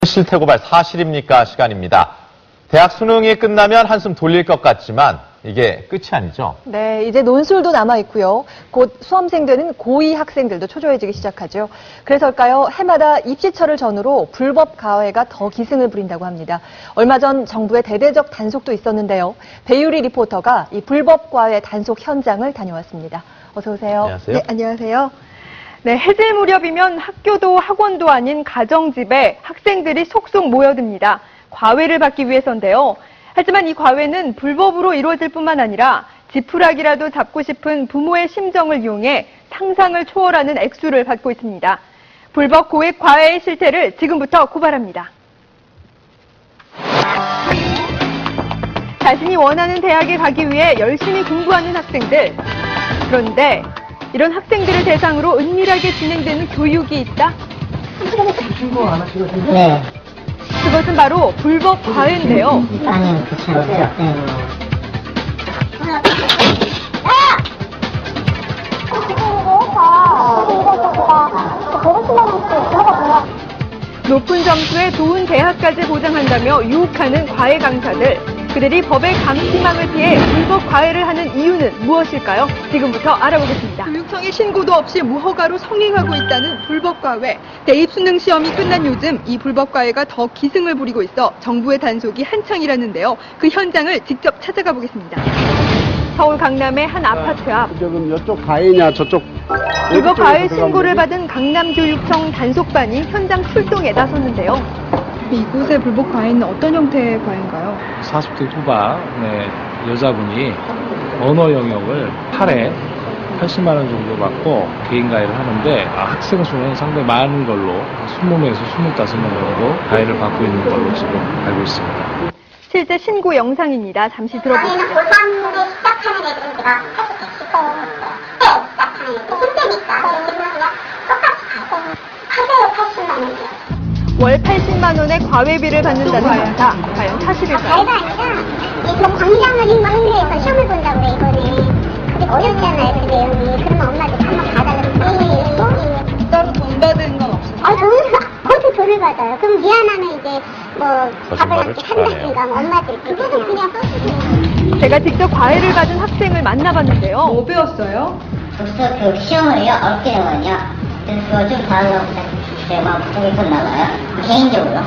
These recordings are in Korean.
실태고발 사실입니까? 시간입니다. 대학 수능이 끝나면 한숨 돌릴 것 같지만 이게 끝이 아니죠. 네, 이제 논술도 남아있고요. 곧 수험생되는 고2 학생들도 초조해지기 시작하죠. 그래서일까요? 해마다 입시철을 전후로 불법 과외가 더 기승을 부린다고 합니다. 얼마 전 정부의 대대적 단속도 있었는데요. 배유리 리포터가 이 불법 과외 단속 현장을 다녀왔습니다. 어서 오세요. 안녕하세요. 네, 안녕하세요. 네, 해질 무렵이면 학교도 학원도 아닌 가정집에 학생들이 속속 모여듭니다. 과외를 받기 위해서인데요. 하지만 이 과외는 불법으로 이루어질 뿐만 아니라 지푸라기라도 잡고 싶은 부모의 심정을 이용해 상상을 초월하는 액수를 받고 있습니다. 불법 고액 과외의 실태를 지금부터 고발합니다. 자신이 원하는 대학에 가기 위해 열심히 공부하는 학생들. 그런데 이런 학생들을 대상으로 은밀하게 진행되는 교육이 있다? 신고 안 하시거든요? 네. 그것은 바로 불법 과외인데요. 아니요, 그렇지 않아요. 네. 높은 점수에 좋은 대학까지 보장한다며 유혹하는 과외 강사들. 그들이 법의 감시망을 피해 불법 과외를 하는 이유는 무엇일까요? 지금부터 알아보겠습니다. 교육청의 신고도 없이 무허가로 성행하고 있다는 불법 과외. 대입 수능 시험이 끝난 요즘 이 불법 과외가 더 기승을 부리고 있어 정부의 단속이 한창이라는데요. 그 현장을 직접 찾아가 보겠습니다. 서울 강남의 한 아파트 앞. 지금 이쪽 과외냐 저쪽 불법 과외 신고를 받은 강남교육청 단속반이 현장 출동에 나섰는데요. 이곳의 불법 과외는 어떤 형태의 과외인가요? 40대 후반의 여자분이 언어 영역을 8회 80만 원 정도 받고 개인 과외를 하는데 학생 수는 상당히 많은 걸로 20명에서 25명 정도 과외를 받고 있는 걸로 지금 알고 있습니다. 실제 신고 영상입니다. 잠시 들어보시죠. 고3로 시작하는 애들입니다. 힘드니까 똑같이 하루에 80만 원이요. 월 80만 원의 과외비를 받는다는 강사. 과연 사실일까요? 과외가 아니라 이거 광장을 인문대에서 시험을 본다고 그래 이거는. 근데 어렵잖아요 그 내용이. 그러면 엄마들 한번 봐달라고. 따로 돈 받은 건 없어요? 어떻게 돈을 받아요? 그럼 미안하면 이제 뭐 밥을 거짓말을 같이 한다든가 뭐 엄마들 그거는 그냥 써주세요. 제가 직접 과외를 받은 학생을 만나봤는데요. 뭐 배웠어요? 벌써 그 시험을요, 어렵게 되거든요. 그래서 그거 좀 봐달라고 부탁드릴게요. 막 보고 나가요. 개인적으로.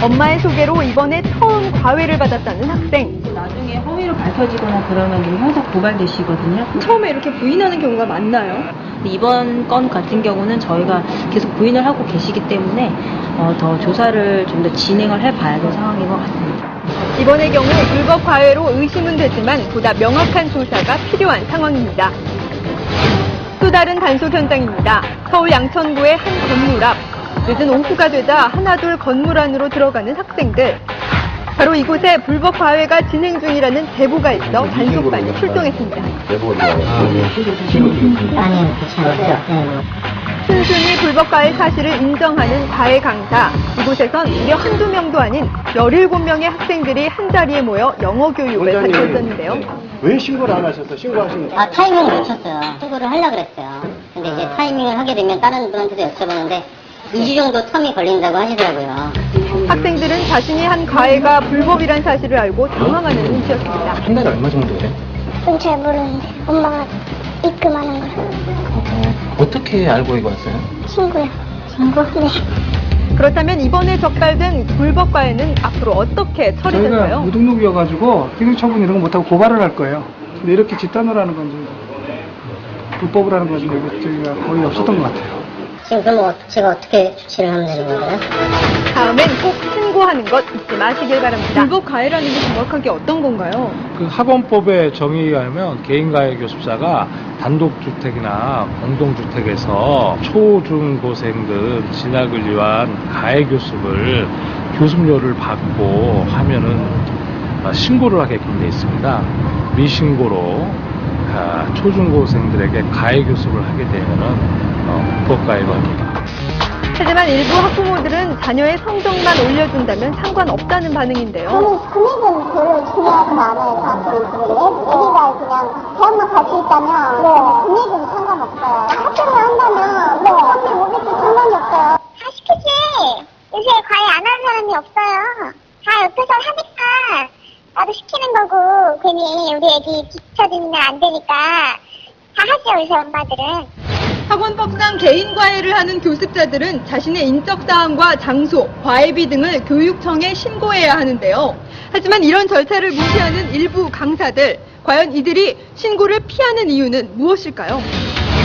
엄마의 소개로 이번에 처음 과외를 받았다는 학생. 나중에 허위로 밝혀지거나 그러면 형사 고발되시거든요. 처음에 이렇게 부인하는 경우가 많나요? 이번 건 같은 경우는 저희가 계속 부인을 하고 계시기 때문에 더 조사를 좀 더 진행을 해봐야 될 상황인 것 같습니다. 이번의 경우 불법 과외로 의심은 되지만 보다 명확한 조사가 필요한 상황입니다. 또 다른 단속 현장입니다. 서울 양천구의 한 건물 앞. 늦은 오후가 되자 하나둘 건물 안으로 들어가는 학생들. 바로 이곳에 불법 과외가 진행 중이라는 제보가 있어 단속반이 출동했습니다. 아니요, 그렇지 않아요. 네. 순순히 불법 과외 사실을 인정하는 과외 강사. 이곳에선 무려 한두 명도 아닌 17명의 학생들이 한자리에 모여 영어 교육을 받고 있었는데요. 왜 신고를 안 하셨어요? 신고하신 거? 타이밍을 놓쳤어요. 신고를 하려고 그랬어요. 근데 이제 타이밍을 하게 되면 다른 분한테도 여쭤보는데 2주 정도 텀이 걸린다고 하시더라고요. 학생들은 자신이 한 과외가 불법이란 사실을 알고 당황하는 눈치였습니다. 한 달에 얼마 정도 돼요? 그건 잘 모르는데 엄마가 입금하는 걸. 어떻게 알고 이거 왔어요? 친구요. 친구? 네. 그렇다면 이번에 적발된 불법 과외는 앞으로 어떻게 저희가 처리될까요? 무등록이어가지고 행정처분 이런 거 못하고 고발을 할 거예요. 근데 이렇게 집단으로 하는 건 좀 불법으로 하는 건 좀 저희가 거의 없었던 것 같아요. 지금 그럼 제가 어떻게 조치를 하면 되는 건가요? 다음엔 꼭 신고하는 것 잊지 마시길 바랍니다. 불법 과외라는 게 정확하게 어떤 건가요? 그 학원법의 정의에 의하면 개인 과외 교습자가 단독주택이나 공동주택에서 초중고생들 진학을 위한 과외 교습을 교습료를 받고 하면은 신고를 하게끔 되어 있습니다. 미신고로 초중고생들에게 과외 교습을 하게 되면은 불법 과외로 합니다. 하지만 일부 학부모들은 자녀의 성적만 올려준다면 상관없다는 반응인데요. 저는 금액은 별로 중요하지 않아요. 저한테는 애기가 그냥 대학만 갈 수 있다면 금액은 상관없어요. 학생을 한다면 300, 500도 상관이 없어요. 40cm 요새 과외 안 하는 사람이 없어요. 다 옆에서 하니까 나도 시키는 거고 괜히 우리 애기 뒤처지면 안 되니까 다 하죠, 요새 엄마들은. 학원법상 개인 과외를 하는 교습자들은 자신의 인적 사항과 장소, 과외비 등을 교육청에 신고해야 하는데요. 하지만 이런 절차를 무시하는 일부 강사들, 과연 이들이 신고를 피하는 이유는 무엇일까요?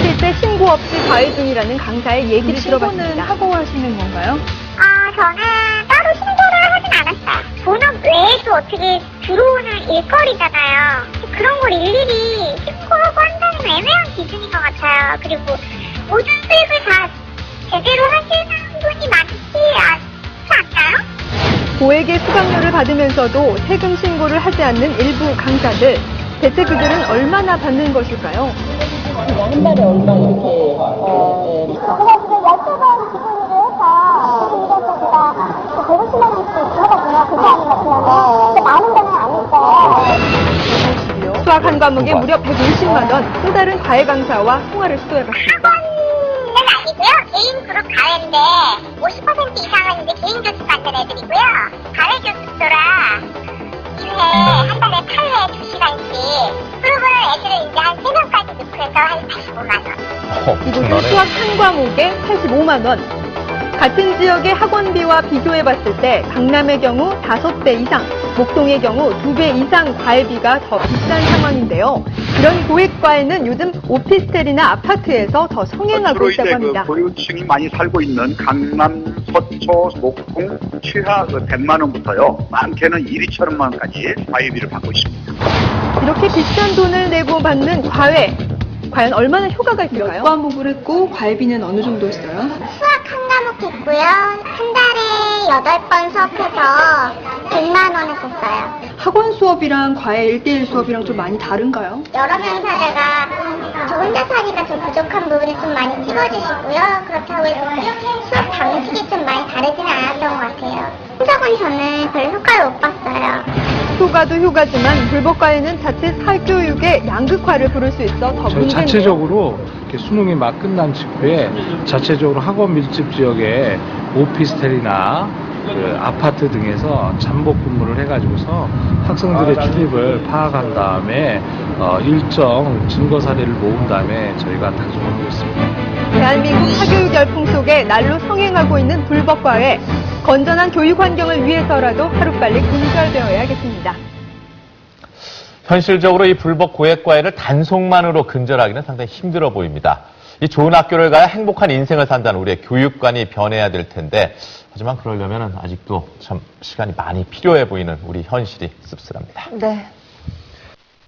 실제 신고 없이 과외 중이라는 강사의 얘기를 들어봤습니다. 하고 하시는 건가요? 저는 따로 신고를 하진 않았어요. 본업 외에도 어떻게 들어오는 일거리잖아요. 그런 걸 일일이 신고하고 한다는 건 애매한 기준인 것 같아요. 그리고 모든 수입을 다 제대로 하시는 분이 많지 않나요? 고액의 수강료를 받으면서도 세금 신고를 하지 않는 일부 강사들. 대체 그들은 얼마나 받는 것일까요? 한 달에 얼마 이렇게 제가 지금 12번 기준으로 해서 이래서 제가 150만 원씩 하거든요. 그게 아니면 많은 건 아니니까. 수학 한 과목에 무려 150만 원. 또 다른 과외 강사와 통화를 시도해봤습니다. 학원은 아니고요. 개인 그룹 과외인데 50% 이상은 이제 개인 교습 받는 애들이고요. 과외 교습소라 1회 한 달에 8회 2시간씩 프로그램 애들을 이제 한 3명까지 넣고 해서 한 85만 원. 이곳은 수학 한 과목에 85만 원. 같은 지역의 학원비와 비교해봤을 때 강남의 경우 5배 이상, 목동의 경우 2배 이상 과외비가 더 비싼 상황인데요. 이런 고액 과외는 요즘 오피스텔이나 아파트에서 더 성행하고 있다고 합니다. 고유층이 많이 살고 있는 강남, 서초, 목동, 취하 100만 원부터요. 많게는 1, 2천만 원까지 과외비를 받고 있습니다. 이렇게 비싼 돈을 내고 받는 과외. 과연 얼마나 효과가 있을까요? 몇 과목을 했고 과외비는 어느 정도 했어요? 수학 한 과목 했고요. 한 달에 8번 수업해서 100만 원 했었어요. 학원 수업이랑 과외 1대1 수업이랑 좀 많이 다른가요? 여러 명 사다가 저 혼자 사니까 좀 부족한 부분이 좀 많이 찝어주시고요. 그렇다고 해서 수업 방식이 좀 많이 다르지는 않았던 것 같아요. 혼자건 저는 별 효과를 못 봤어요. 효과도 효과지만 불법 과외는 자칫 사교육의 양극화를 부를 수 있어 더 저희 문제네요. 자체적으로 이렇게 수능이 막 끝난 직후에 자체적으로 학원 밀집 지역에 오피스텔이나 그 아파트 등에서 잠복 근무를 해가지고서 학생들의 출입을 파악한 다음에 일정 증거 사례를 모은 다음에 저희가 단속하고 있습니다. 대한민국 사교육 열풍 속에 날로 성행하고 있는 불법 과외. 건전한 교육 환경을 위해서라도 하루빨리 근절되어야겠습니다. 현실적으로 이 불법 고액 과외를 단속만으로 근절하기는 상당히 힘들어 보입니다. 이 좋은 학교를 가야 행복한 인생을 산다는 우리의 교육관이 변해야 될 텐데, 하지만 그러려면 아직도 참 시간이 많이 필요해 보이는 우리 현실이 씁쓸합니다. 네.